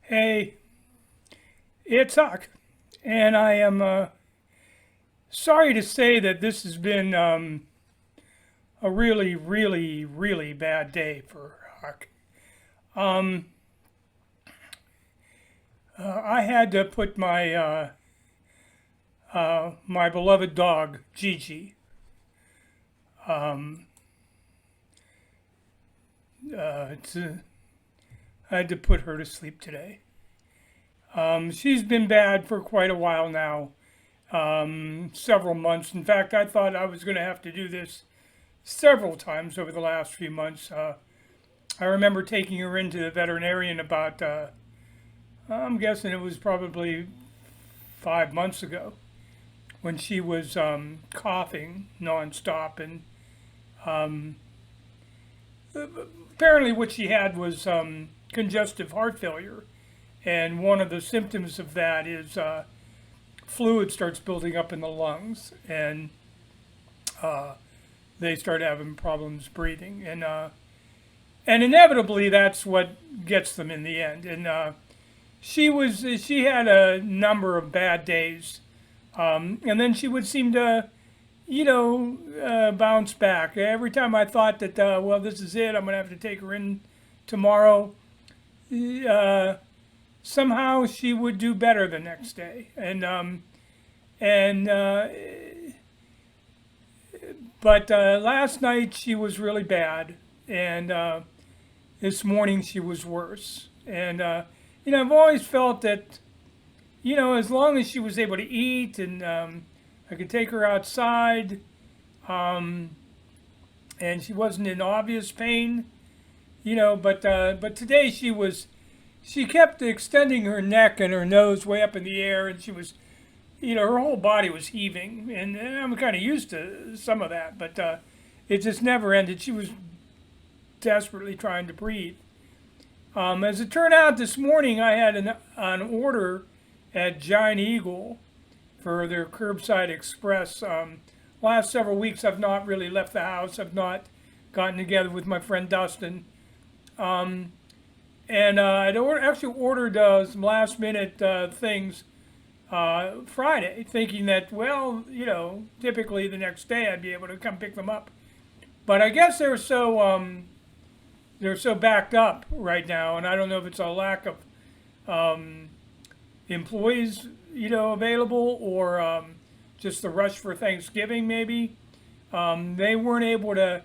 Hey, it's Huck, and I am sorry to say that this has been a really, really, really bad day for Huck. Um, I had to put my beloved dog Gigi. Um, it's, I had to put her to sleep today. She's been bad for quite a while now, several months. In fact, I thought I was going to have to do this several times over the last few months. I remember taking her into the veterinarian about, I'm guessing it was probably 5 months ago when she was coughing nonstop. And um, apparently, what she had was congestive heart failure. And one of the symptoms of that is fluid starts building up in the lungs, and uh, they start having problems breathing. And inevitably, that's what gets them in the end. And she had a number of bad days, and then she would seem to bounce back. Every time I thought that, well, this is it, I'm going to have to take her in tomorrow, uh, somehow she would do better the next day. And but last night she was really bad, and this morning she was worse. And I've always felt that as long as she was able to eat and I could take her outside, um, and she wasn't in obvious pain, but today she kept extending her neck and her nose way up in the air, and she was, her whole body was heaving, and I'm kind of used to some of that, but it just never ended. She was desperately trying to breathe. As it turned out, this morning I had an order at Giant Eagle for their curbside express. Last several weeks, I've not really left the house. I've not gotten together with my friend Dustin. Um, and actually ordered some last minute things Friday, thinking that, well, typically the next day I'd be able to come pick them up. But I guess they're so backed up right now, and I don't know if it's a lack of um, employees, available, or just the rush for Thanksgiving, maybe. They weren't able to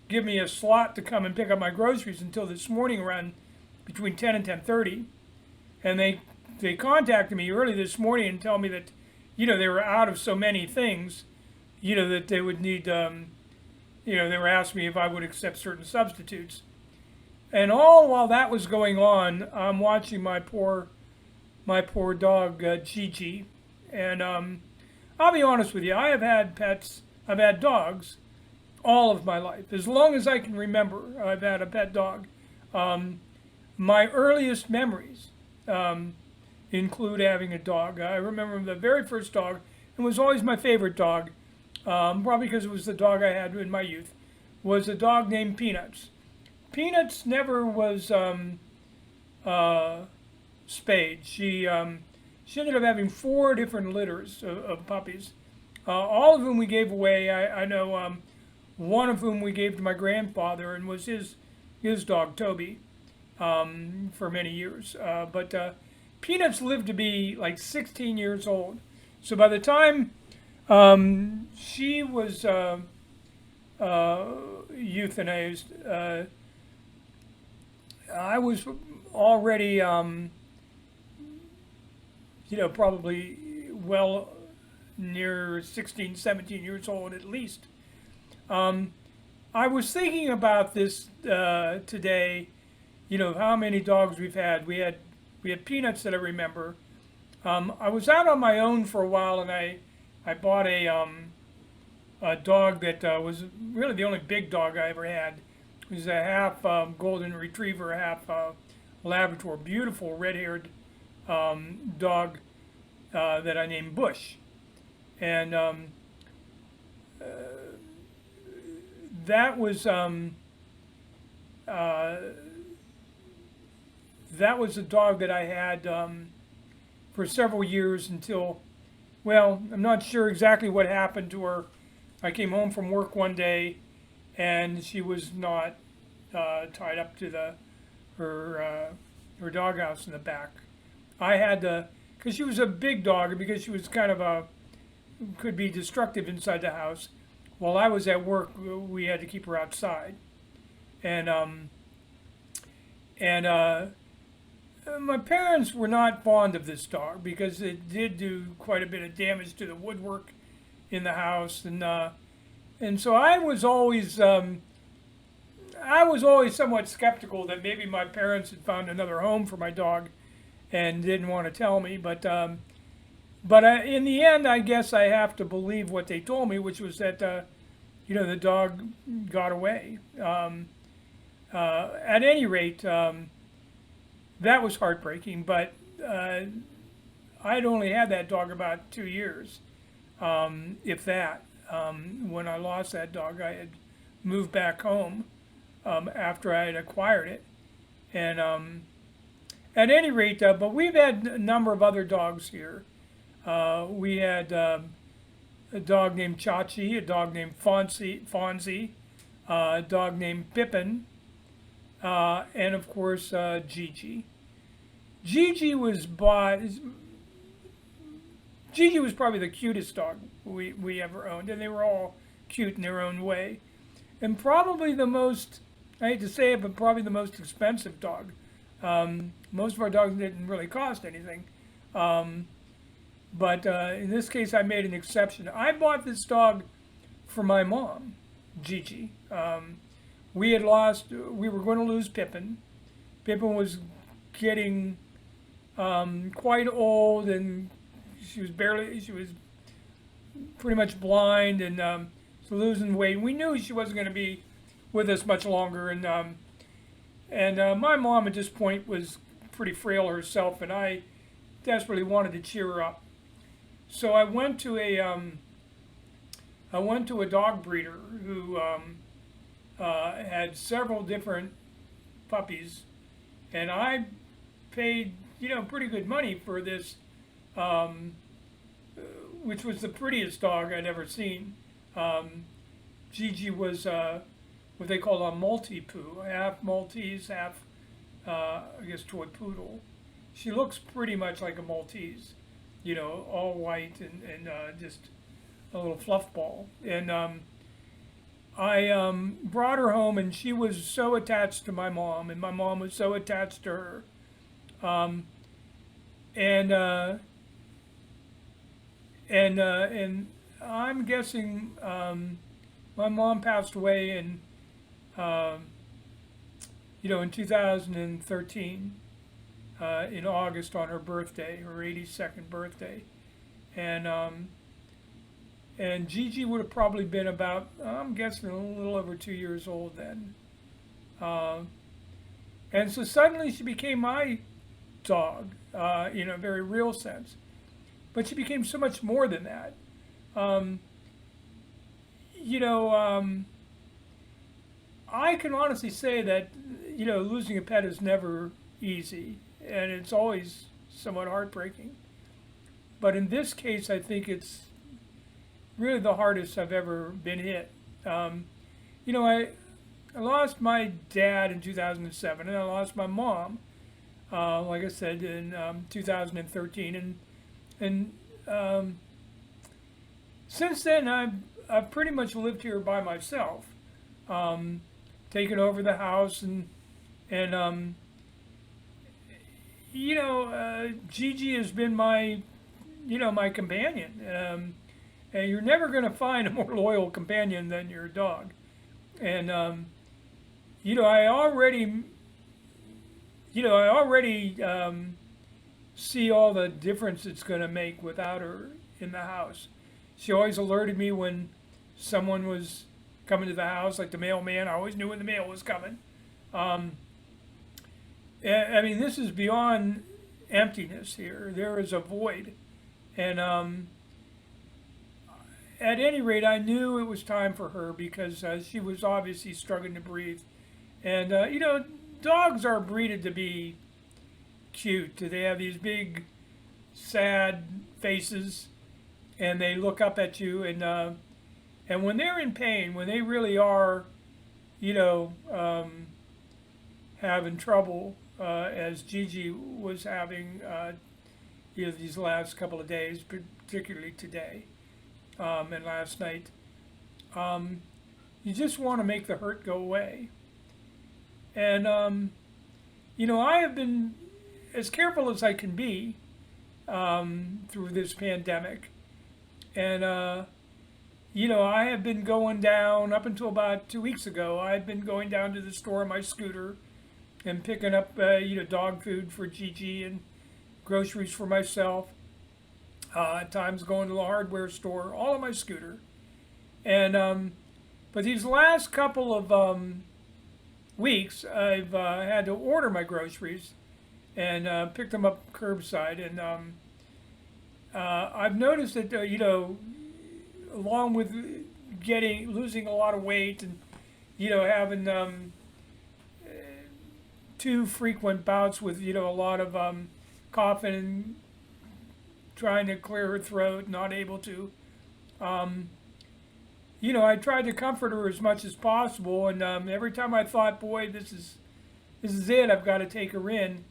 give me a slot to come and pick up my groceries until this morning around between 10 and 10:30, and they contacted me early this morning and tell me that they were out of so many things, that they would need they were asking me if I would accept certain substitutes. And all while that was going on, I'm watching my poor dog Gigi, and I'll be honest with you. I have had pets. I've had dogs all of my life, as long as I can remember. I've had a pet dog. Um, my earliest memories include having a dog. I remember the very first dog, and was always my favorite dog, probably because it was the dog I had in my youth, was a dog named Peanuts. Peanuts never was uh, spayed. She ended up having four different litters of puppies, all of whom we gave away. I know one of whom we gave to my grandfather, and was his dog Toby, for many years. But Peanuts lived to be like 16 years old. So by the time she was euthanized, I was already, probably well near 16, 17 years old at least. Um, I was thinking about this today. How many dogs we've had. We had Peanuts that I remember. I was out on my own for a while, and I bought a dog that was really the only big dog I ever had. It was a half golden retriever, half Labrador, beautiful red-haired dog that I named Bush, and that was uh, that was a dog that I had for several years until, well, I'm not sure exactly what happened to her. I came home from work one day, and she was not tied up to her doghouse in the back. I had to, because she was a big dog, and because she was kind of could be destructive inside the house. While I was at work, we had to keep her outside, and and my parents were not fond of this dog because it did do quite a bit of damage to the woodwork in the house, and so I was always somewhat skeptical that maybe my parents had found another home for my dog and didn't want to tell me. But in the end, I guess I have to believe what they told me, which was that the dog got away. At any rate, that was heartbreaking. But I'd only had that dog about 2 years, if that. When I lost that dog, I had moved back home after I had acquired it, and at any rate, but we've had a number of other dogs here. We had a dog named Chachi, a dog named Fonzie, a dog named Pippin, and of course Gigi. Gigi was bought. Gigi was probably the cutest dog we ever owned, and they were all cute in their own way. And probably the most, I hate to say it, but probably the most expensive dog. Most of our dogs didn't really cost anything. But in this case, I made an exception. I bought this dog for my mom, Gigi. We were going to lose Pippin. Pippin was getting quite old, and she was pretty much blind, and so losing weight. We knew she wasn't going to be with us much longer, and my mom at this point was pretty frail herself, and I desperately wanted to cheer her up. So I went to a dog breeder who had several different puppies, and I paid pretty good money for this, which was the prettiest dog I'd ever seen. Gigi was what they call a multi-poo, half Maltese, half I guess toy poodle. She looks pretty much like a Maltese, all white and just a little fluff ball. And I brought her home, and she was so attached to my mom, and my mom was so attached to her. And I'm guessing my mom passed away in 2013 in August on her birthday, her 82nd birthday, and Gigi would have probably been about, I'm guessing, a little over 2 years old then. And so suddenly she became my dog, in a very real sense. But she became so much more than that. I can honestly say that, losing a pet is never easy, and it's always somewhat heartbreaking. But in this case, I think it's really the hardest I've ever been hit. I lost my dad in 2007, and I lost my mom, like I said, in 2013, and since then I've pretty much lived here by myself, taken over the house, and Gigi has been my companion, and you're never going to find a more loyal companion than your dog. And I already see all the difference it's going to make without her in the house. She always alerted me when someone was coming to the house, like the mailman. I always knew when the mail was coming. I mean, this is beyond emptiness here. There is a void. And at any rate, I knew it was time for her because she was obviously struggling to breathe. And, dogs are breeded to be cute. They have these big, sad faces, and they look up at you. And when they're in pain, when they really are, you know, having trouble, as Gigi was having, these last couple of days, particularly today, and last night, you just want to make the hurt go away. And I have been as careful as I can be through this pandemic. And, I have been going down up until about 2 weeks ago. I've been going down to the store on my scooter and picking up, dog food for Gigi and groceries for myself. At times going to the hardware store, all on my scooter. And, but these last couple of weeks, I've had to order my groceries and pick them up curbside. And I've noticed that, along with losing a lot of weight and, having too frequent bouts with, a lot of coughing and trying to clear her throat, not able to. I tried to comfort her as much as possible, and every time I thought, boy, this is it, I've got to take her in.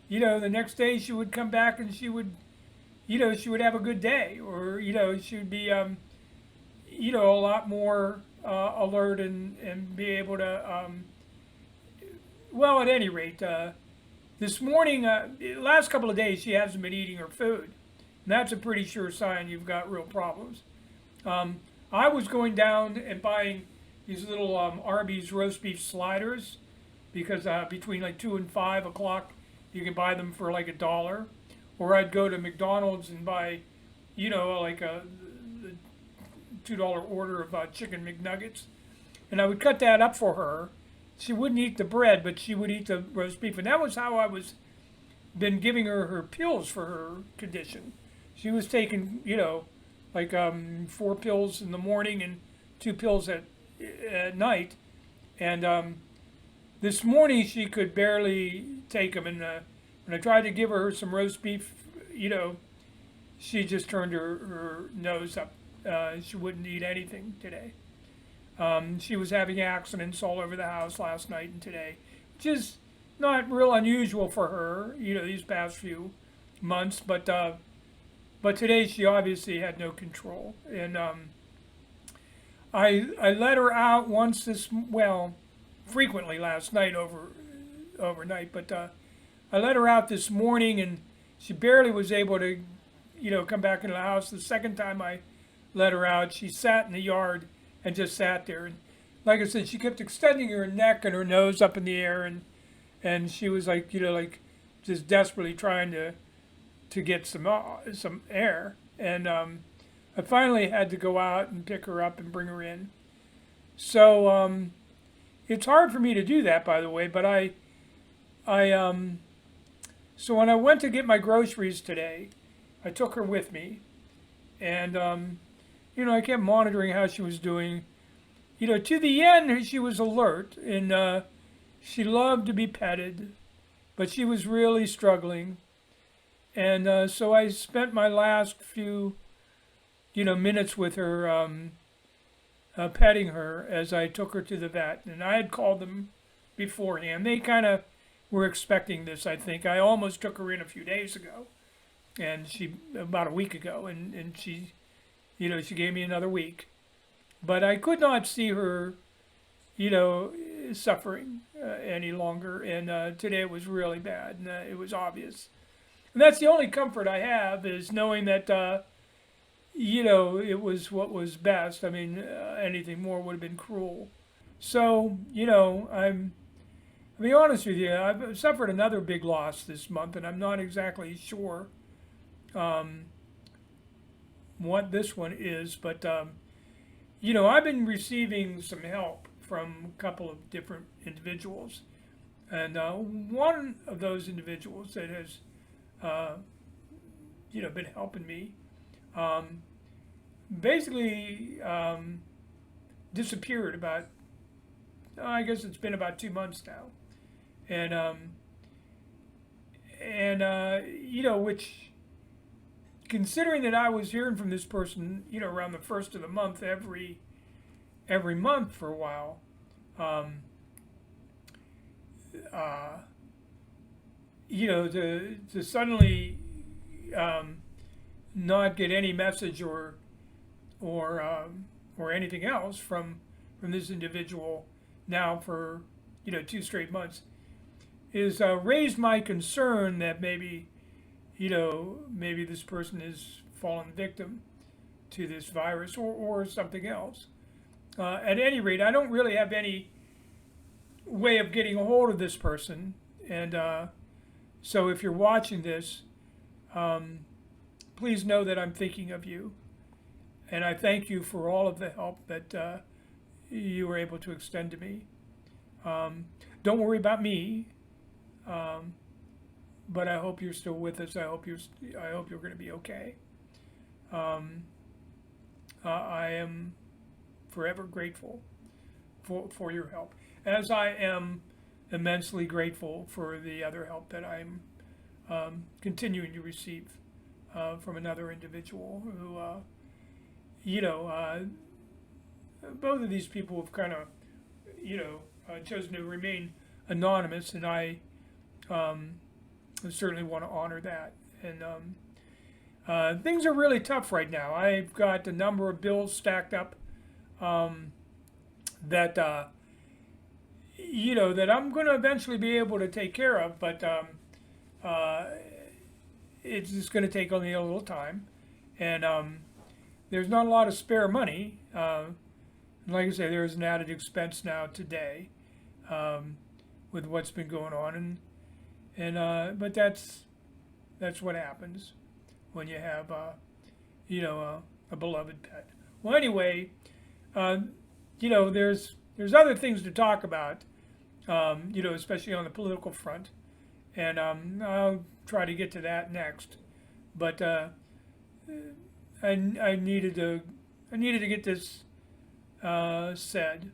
The next day she would come back and she would have a good day, or she would be a lot more alert and be able to. Well, at any rate, this morning, last couple of days, she hasn't been eating her food. And that's a pretty sure sign you've got real problems. I was going down and buying these little Arby's roast beef sliders because between like 2 and 5 o'clock, you can buy them for like $1. Or I'd go to McDonald's and buy, like a $2 order of chicken McNuggets. And I would cut that up for her. She wouldn't eat the bread, but she would eat the roast beef. And that was how I was been giving her pills for her condition. She was taking, like 4 pills in the morning and 2 pills at night. And this morning she could barely take them. And when I tried to give her some roast beef, she just turned her nose up. She wouldn't eat anything today. She was having accidents all over the house last night and today, which is not real unusual for her, these past few months. But today she obviously had no control. And I let her out once frequently last night overnight. But I let her out this morning, and she barely was able to, come back into the house. The second time I let her out, she sat in the yard and just sat there. And like I said, she kept extending her neck and her nose up in the air, and she was like, just desperately trying to get some air. And I finally had to go out and pick her up and bring her in. So it's hard for me to do that, by the way. But so when I went to get my groceries today, I took her with me, and I kept monitoring how she was doing. To the end, she was alert, and she loved to be petted, but she was really struggling. And so I spent my last few, minutes with her, petting her as I took her to the vet. And I had called them beforehand. They kind of were expecting this, I think. I almost took her in a few days ago, and about a week ago, and she, she gave me another week. But I could not see her, suffering any longer. And today it was really bad, and it was obvious. And that's the only comfort I have, is knowing that, it was what was best. I mean, anything more would have been cruel. So, I'll be honest with you, I've suffered another big loss this month, and I'm not exactly sure what this one is. But, I've been receiving some help from a couple of different individuals. And one of those individuals that has been helping me, basically disappeared about, I guess it's been about 2 months now. and which, considering that I was hearing from this person, around the first of the month every month for a while, um, uh, to suddenly um, not get any message or or anything else from this individual now for 2 straight months is raised my concern that maybe this person has fallen victim to this virus or something else. At any rate, I don't really have any way of getting a hold of this person, and so if you're watching this, um, please know that I'm thinking of you, and I thank you for all of the help that you were able to extend to me. Um, don't worry about me, um, but I hope you're still with us. I hope you're going to be okay. Um, I am forever grateful for your help, as I am immensely grateful for the other help that I'm continuing to receive from another individual who, both of these people have kind of, chosen to remain anonymous, and I certainly want to honor that. And things are really tough right now. I've got a number of bills stacked up um, that that I'm going to eventually be able to take care of, but uh, it's just going to take only a little time, and there's not a lot of spare money. Like I say, there's an added expense now today with what's been going on, but that's what happens when you have a beloved pet. Well, anyway, there's other things to talk about, especially on the political front, and I'll try to get to that next. But I needed to get this said,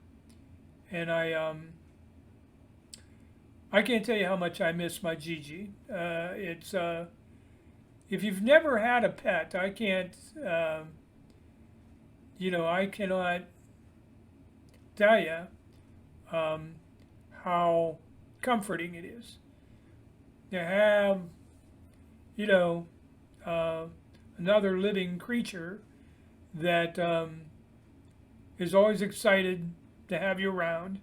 and I can't tell you how much I miss my Gigi. It's if you've never had a pet, I can't, I cannot tell you how comforting it is to have, another living creature that is always excited to have you around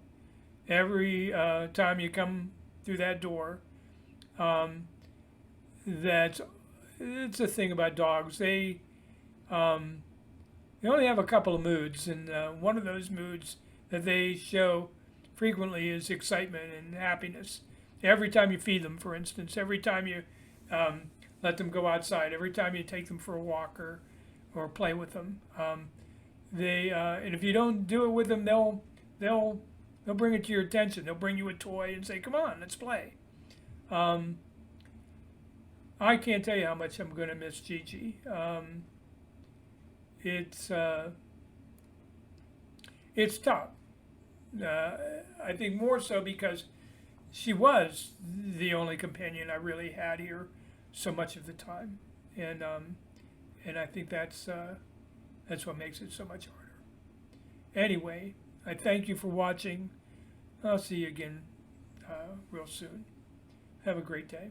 every time you come through that door. That's it's a thing about dogs. They only have a couple of moods, and one of those moods that they show frequently is excitement and happiness. Every time you feed them, for instance, every time you let them go outside, every time you take them for a walk or play with them, and if you don't do it with them, they'll bring it to your attention. They'll bring you a toy and say, "Come on, let's play." I can't tell you how much I'm going to miss Gigi. It's tough. I think more so because she was the only companion I really had here so much of the time, and I think that's what makes it so much harder. Anyway, I thank you for watching. I'll see you again real soon. Have a great day.